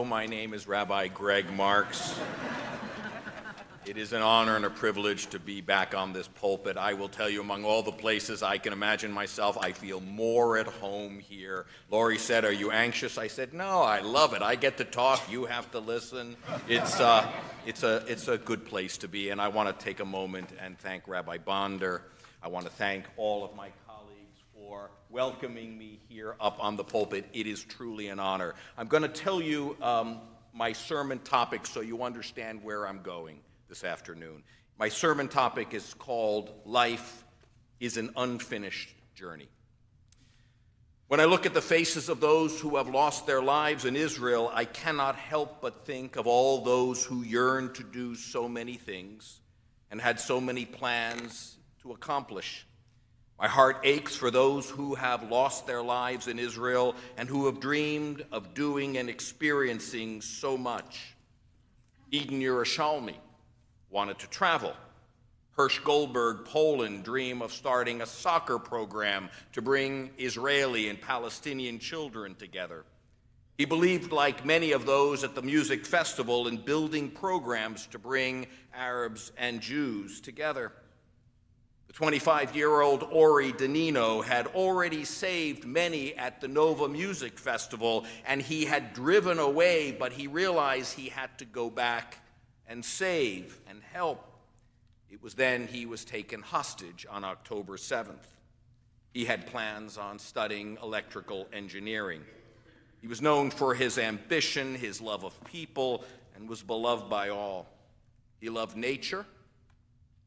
know, my name is Rabbi Greg Marx. It is an honor and a privilege to be back on this pulpit. I will tell you, among all the places I can imagine myself, I feel more at home here. Lori said, "Are you anxious?" I said, "No, I love it. I get to talk. You have to listen." It's a good place to be, and I want to take a moment and thank Rabbi Bonder. I want to thank all of my colleagues for welcoming me here up on the pulpit. It is truly an honor. I'm going to tell you my sermon topic so you understand where I'm going this afternoon. My sermon topic is called Life is an Unfinished Journey. When I look at the faces of those who have lost their lives in Israel, I cannot help but think of all those who yearned to do so many things and had so many plans to accomplish. My heart aches for those who have lost their lives in Israel and who have dreamed of doing and experiencing so much. Eden Yerushalmi wanted to travel. Hirsch Goldberg, Poland, dream of starting a soccer program to bring Israeli and Palestinian children together. He believed, like many of those at the music festival, in building programs to bring Arabs and Jews together. The 25-year-old Ori Danino had already saved many at the Nova Music Festival, and he had driven away, but he realized he had to go back and save and help. It was then he was taken hostage on October 7th. He had plans on studying electrical engineering. He was known for his ambition, his love of people, and was beloved by all. He loved nature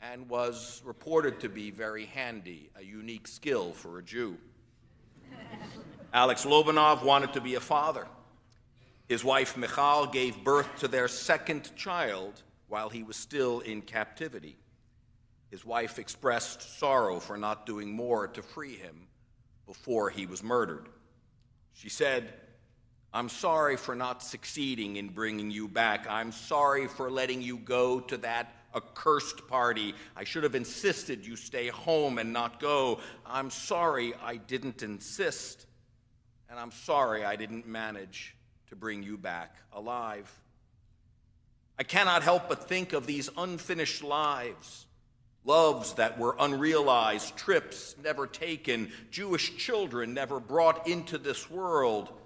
and was reported to be very handy, a unique skill for a Jew. Alex Lobanov wanted to be a father. His wife, Michal, gave birth to their second child while he was still in captivity. His wife expressed sorrow for not doing more to free him before he was murdered. She said, "I'm sorry for not succeeding in bringing you back. I'm sorry for letting you go to that accursed party. I should have insisted you stay home and not go. I'm sorry I didn't insist, and I'm sorry I didn't manage to bring you back alive." I cannot help but think of these unfinished lives, loves that were unrealized, trips never taken, Jewish children never brought into this world,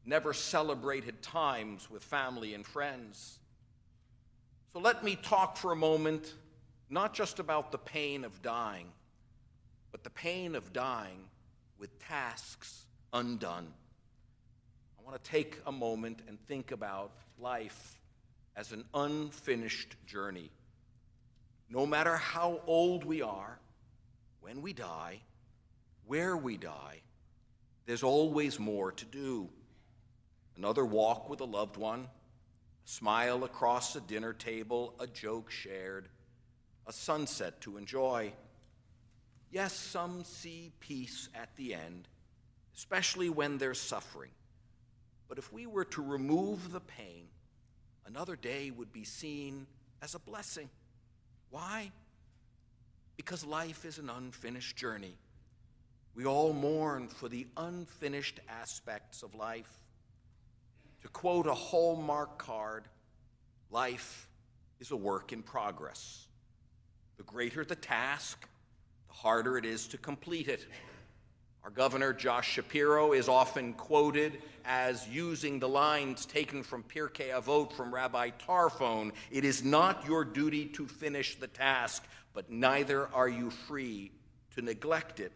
never celebrated times with family and friends. So let me talk for a moment, not just about the pain of dying, but the pain of dying with tasks undone. I want to take a moment and think about life as an unfinished journey. No matter how old we are, when we die, where we die, there's always more to do. Another walk with a loved one, a smile across a dinner table, a joke shared, a sunset to enjoy. Yes, some see peace at the end, especially when there's suffering. But if we were to remove the pain, another day would be seen as a blessing. Why? Because life is an unfinished journey. We all mourn for the unfinished aspects of life. To quote a Hallmark card, life is a work in progress. The greater the task, the harder it is to complete it. Our governor, Josh Shapiro, is often quoted as using the lines taken from Pirkei Avot from Rabbi Tarfon, "It is not your duty to finish the task, but neither are you free to neglect it."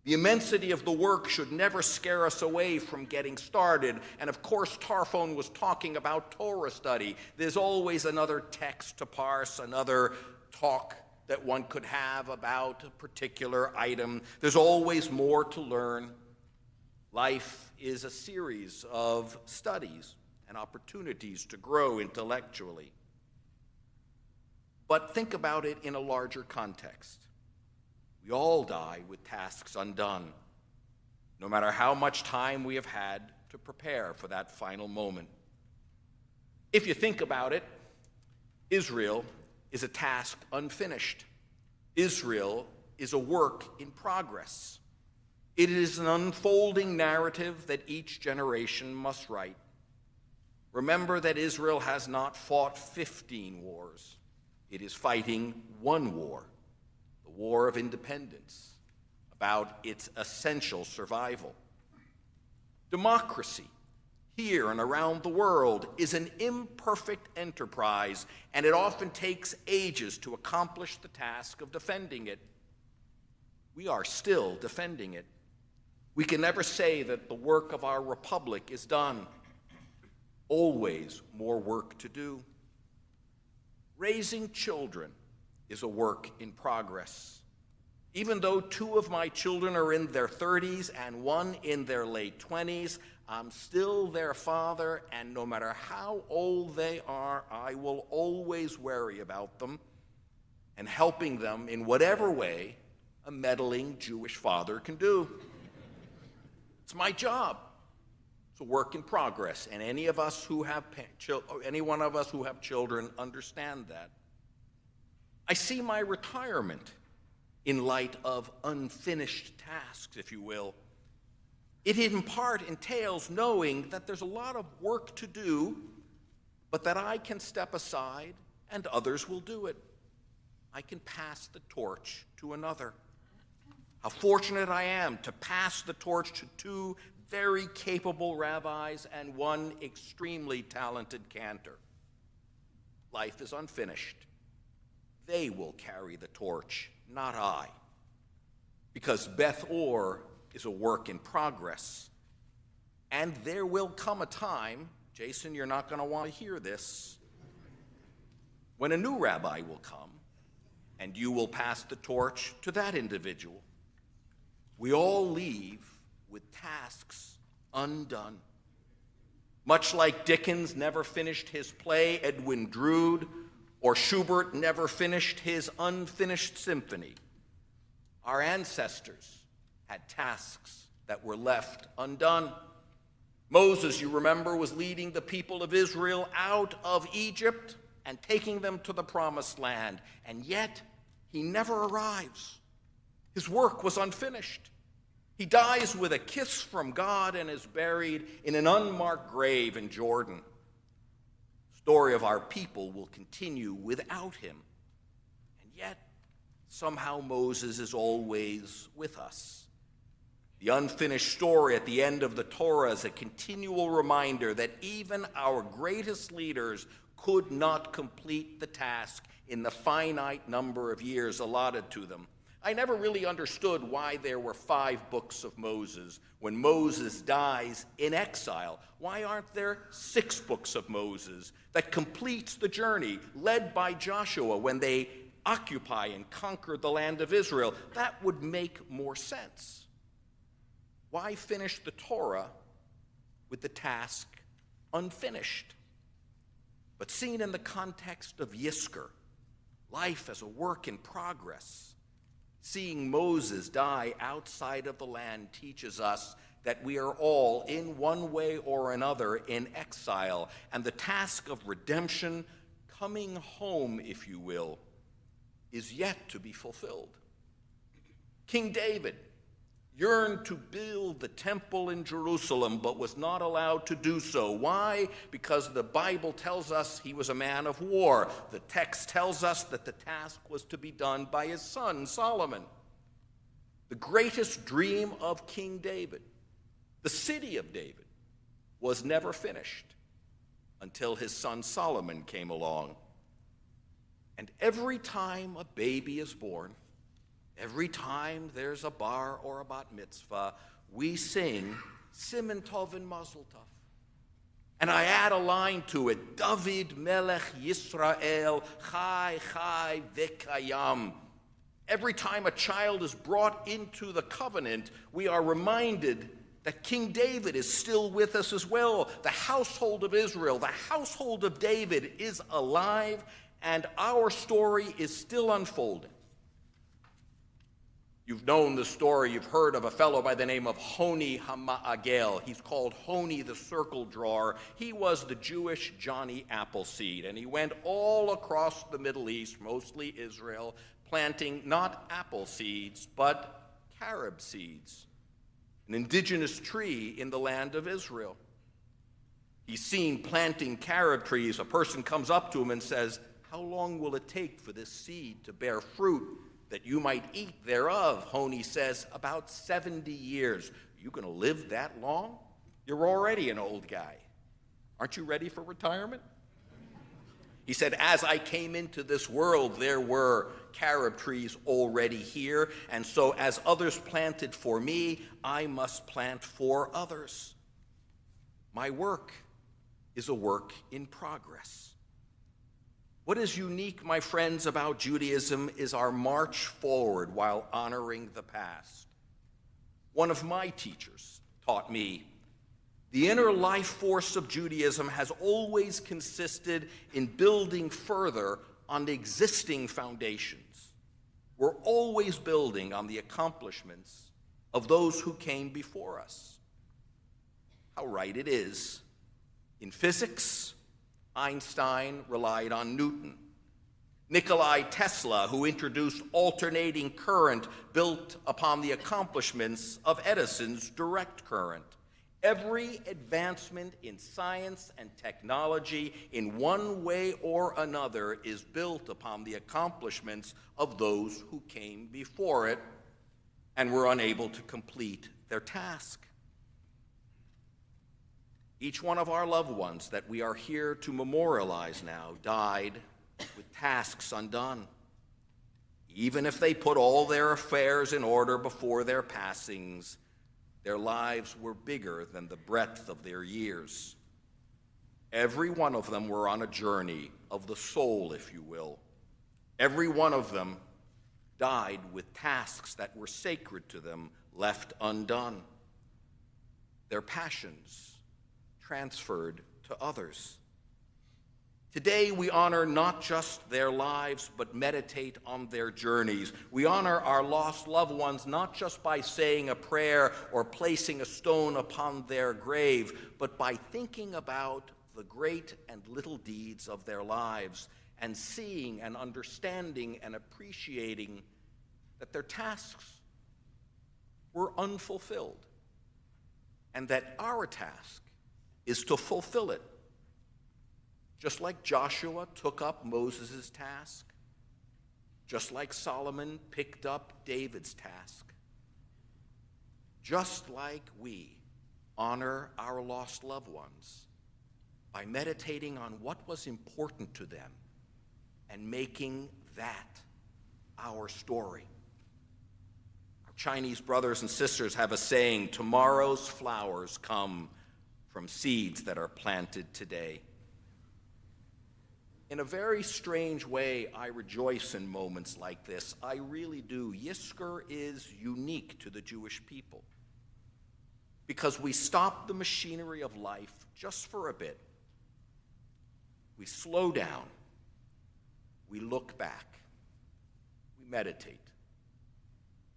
The immensity of the work should never scare us away from getting started. And of course, Tarfon was talking about Torah study. There's always another text to parse, another talk that one could have about a particular item. There's always more to learn. Life is a series of studies and opportunities to grow intellectually. But think about it in a larger context. We all die with tasks undone, no matter how much time we have had to prepare for that final moment. If you think about it, Israel is a task unfinished. Israel is a work in progress. It is an unfolding narrative that each generation must write. Remember that Israel has not fought 15 wars. It is fighting one war, the war of independence, about its essential survival. Democracy, here and around the world, is an imperfect enterprise, and it often takes ages to accomplish the task of defending it. We are still defending it. We can never say that the work of our republic is done. Always more work to do. Raising children is a work in progress. Even though 2 of my children are in their 30s and 1 in their late 20s, I'm still their father, and no matter how old they are, I will always worry about them and helping them in whatever way a meddling Jewish father can do. It's my job. It's a work in progress, and any one of us who have children understand that. I see my retirement in light of unfinished tasks, if you will. It in part entails knowing that there's a lot of work to do, but that I can step aside and others will do it. I can pass the torch to another. How fortunate I am to pass the torch to 2 very capable rabbis and 1 extremely talented cantor. Life is unfinished. They will carry the torch, not I. Because Beth Or is a work in progress. And there will come a time, Jason, you're not going to want to hear this, when a new rabbi will come and you will pass the torch to that individual. We all leave with tasks undone. Much like Dickens never finished his play, Edwin Drood, or Schubert never finished his unfinished symphony, our ancestors had tasks that were left undone. Moses, you remember, was leading the people of Israel out of Egypt and taking them to the promised land, and yet he never arrives. His work was unfinished. He dies with a kiss from God and is buried in an unmarked grave in Jordan. The story of our people will continue without him. And yet, somehow Moses is always with us. The unfinished story at the end of the Torah is a continual reminder that even our greatest leaders could not complete the task in the finite number of years allotted to them. I never really understood why there were 5 books of Moses when Moses dies in exile. Why aren't there 6 books of Moses that completes the journey led by Joshua when they occupy and conquer the land of Israel? That would make more sense. Why finish the Torah with the task unfinished? But seen in the context of Yizkor, life as a work in progress, seeing Moses die outside of the land teaches us that we are all, in one way or another, in exile, and the task of redemption, coming home, if you will, is yet to be fulfilled. King David yearned to build the temple in Jerusalem, but was not allowed to do so. Why? Because the Bible tells us he was a man of war. The text tells us that the task was to be done by his son, Solomon. The greatest dream of King David, the city of David, was never finished until his son Solomon came along. And every time a baby is born, every time there's a bar or a bat mitzvah, we sing Siman Tov and Mazel Tov. And I add a line to it, David Melech Yisrael, Chai Chai V'Kayam. Every time a child is brought into the covenant, we are reminded that King David is still with us as well. The household of Israel, the household of David is alive, and our story is still unfolding. You've known the story. You've heard of a fellow by the name of Honi HaMa'agel. He's called Honi the circle drawer. He was the Jewish Johnny Appleseed, and he went all across the Middle East, mostly Israel, planting not apple seeds, but carob seeds, an indigenous tree in the land of Israel. He's seen planting carob trees. A person comes up to him and says, "How long will it take for this seed to bear fruit that you might eat thereof?" Honi says, "About 70 years. You going to live that long? You're already an old guy. Aren't you ready for retirement?" He said, "As I came into this world, there were carob trees already here, and so as others planted for me, I must plant for others. My work is a work in progress." What is unique, my friends, about Judaism is our march forward while honoring the past. One of my teachers taught me, the inner life force of Judaism has always consisted in building further on existing foundations. We're always building on the accomplishments of those who came before us. How right it is. In physics, Einstein relied on Newton. Nikola Tesla, who introduced alternating current, built upon the accomplishments of Edison's direct current. Every advancement in science and technology, in one way or another, is built upon the accomplishments of those who came before it and were unable to complete their task. Each one of our loved ones that we are here to memorialize now died with tasks undone. Even if they put all their affairs in order before their passings, their lives were bigger than the breadth of their years. Every one of them were on a journey of the soul, if you will. Every one of them died with tasks that were sacred to them left undone. Their passions transferred to others. Today, we honor not just their lives, but meditate on their journeys. We honor our lost loved ones not just by saying a prayer or placing a stone upon their grave, but by thinking about the great and little deeds of their lives and seeing and understanding and appreciating that their tasks were unfulfilled and that our task is to fulfill it. Just like Joshua took up Moses' task, just like Solomon picked up David's task, just like we honor our lost loved ones by meditating on what was important to them and making that our story. Our Chinese brothers and sisters have a saying, tomorrow's flowers come from seeds that are planted today. In a very strange way, I rejoice in moments like this. I really do. Yizkor is unique to the Jewish people because we stop the machinery of life just for a bit. We slow down. We look back. We meditate.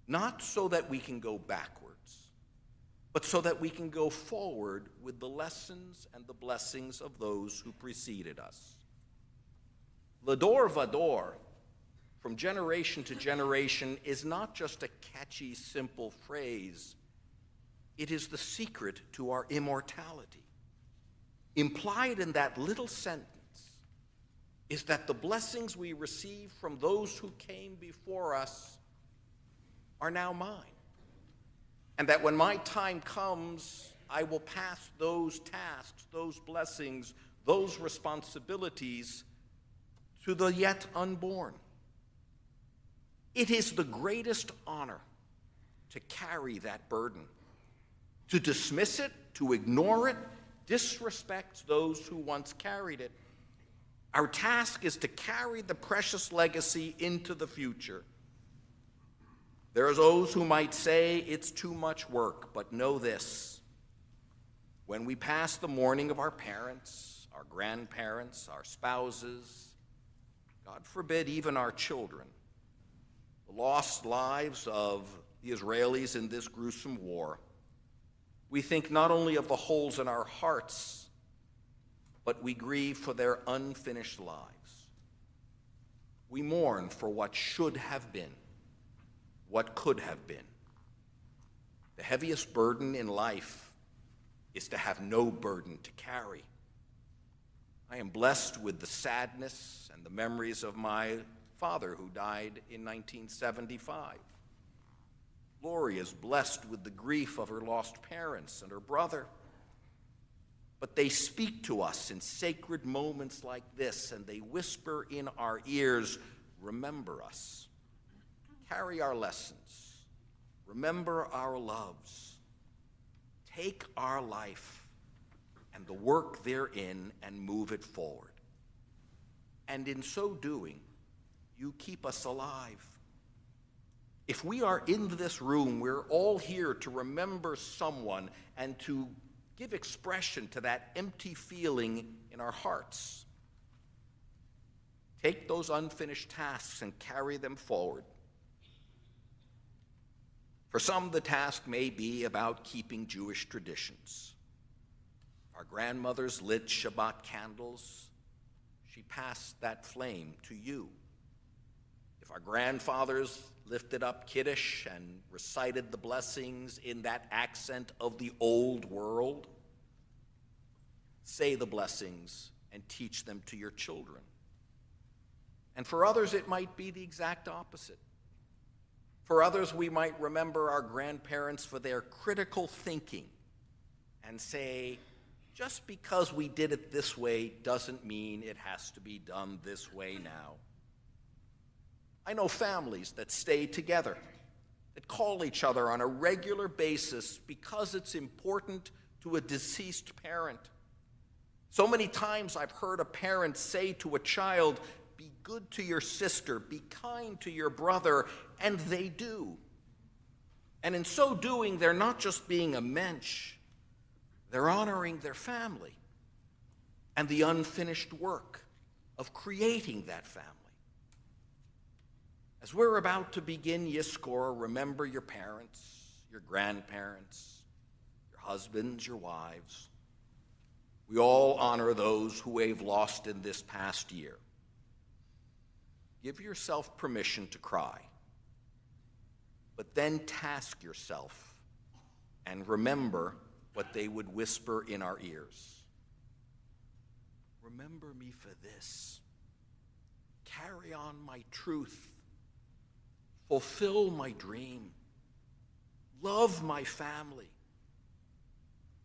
Not so that we can go backwards, but so that we can go forward with the lessons and the blessings of those who preceded us. L'dor vador, from generation to generation, is not just a catchy, simple phrase. It is the secret to our immortality. Implied in that little sentence is that the blessings we receive from those who came before us are now mine. And that when my time comes, I will pass those tasks, those blessings, those responsibilities to the yet unborn. It is the greatest honor to carry that burden. To dismiss it, to ignore it, disrespects those who once carried it. Our task is to carry the precious legacy into the future. There are those who might say it's too much work, but know this. When we pass the mourning of our parents, our grandparents, our spouses, God forbid, even our children, the lost lives of the Israelis in this gruesome war, we think not only of the holes in our hearts, but we grieve for their unfinished lives. We mourn for what should have been, what could have been. The heaviest burden in life is to have no burden to carry. I am blessed with the sadness and the memories of my father who died in 1975. Lori is blessed with the grief of her lost parents and her brother. But they speak to us in sacred moments like this, and they whisper in our ears, remember us, carry our lessons, remember our loves, take our life and the work therein and move it forward. And in so doing, you keep us alive. If we are in this room, we're all here to remember someone and to give expression to that empty feeling in our hearts. Take those unfinished tasks and carry them forward. For some, the task may be about keeping Jewish traditions. Our grandmothers lit Shabbat candles. She passed that flame to you. If our grandfathers lifted up Kiddush and recited the blessings in that accent of the old world, say the blessings and teach them to your children. And for others, it might be the exact opposite. For others, we might remember our grandparents for their critical thinking and say, just because we did it this way doesn't mean it has to be done this way now. I know families that stay together, that call each other on a regular basis because it's important to a deceased parent. So many times I've heard a parent say to a child, be good to your sister, be kind to your brother, and they do. And in so doing, they're not just being a mensch, they're honoring their family and the unfinished work of creating that family. As we're about to begin Yizkor, remember your parents, your grandparents, your husbands, your wives. We all honor those who we've lost in this past year. Give yourself permission to cry, but then task yourself and remember what they would whisper in our ears. Remember me for this. Carry on my truth. Fulfill my dream. Love my family.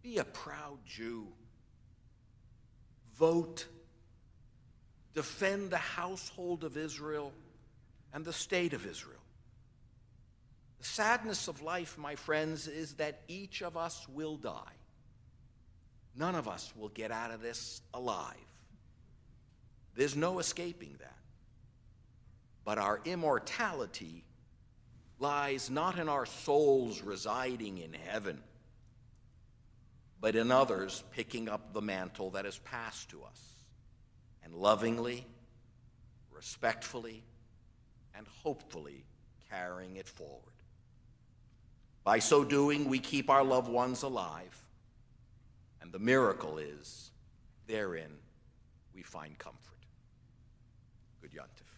Be a proud Jew. Vote. Defend the household of Israel and the state of Israel. The sadness of life, my friends, is that each of us will die. None of us will get out of this alive. There's no escaping that. But our immortality lies not in our souls residing in heaven, but in others picking up the mantle that is passed to us and lovingly, respectfully, and hopefully carrying it forward. By so doing, we keep our loved ones alive, and the miracle is, therein we find comfort. Good Yontif.